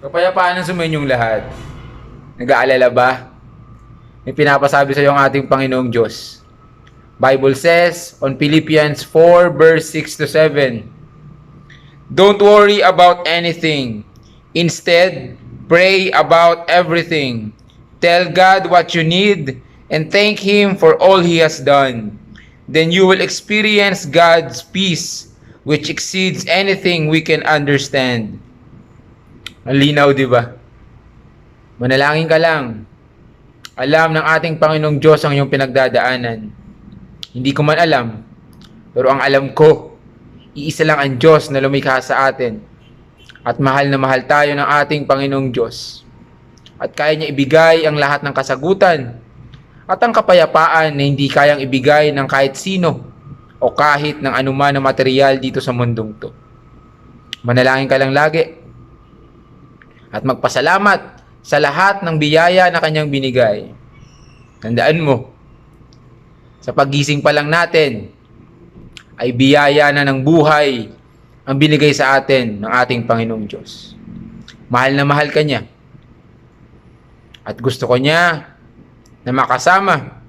Kapayapaan ang sumayinyong lahat. Nag-aalala ba? May pinapasabi sa iyo ang ating Panginoong Diyos. Bible says on Philippians 4 verse 6 to 7, don't worry about anything. Instead, pray about everything. Tell God what you need and thank Him for all He has done. Then you will experience God's peace, which exceeds anything we can understand. Ang linaw, di ba? Manalangin ka lang. Alam ng ating Panginoong Diyos ang iyong pinagdadaanan. Hindi ko man alam, pero ang alam ko, iisa lang ang Diyos na lumikha sa atin. At mahal na mahal tayo ng ating Panginoong Diyos. At kaya niya ibigay ang lahat ng kasagutan at ang kapayapaan na hindi kayang ibigay ng kahit sino o kahit ng anuman na material dito sa mundong to. Manalangin ka lang lagi at magpasalamat sa lahat ng biyaya na kanyang binigay. Tandaan mo, sa pagising pa lang natin, ay biyaya na ng buhay ang binigay sa atin ng ating Panginoong Diyos. Mahal na mahal ka niya. At gusto ko niya na makasama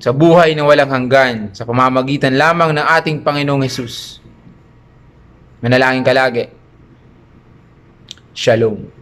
sa buhay na walang hanggan sa pamamagitan lamang ng ating Panginoong Hesus. Manalangin ka lagi. Shalom.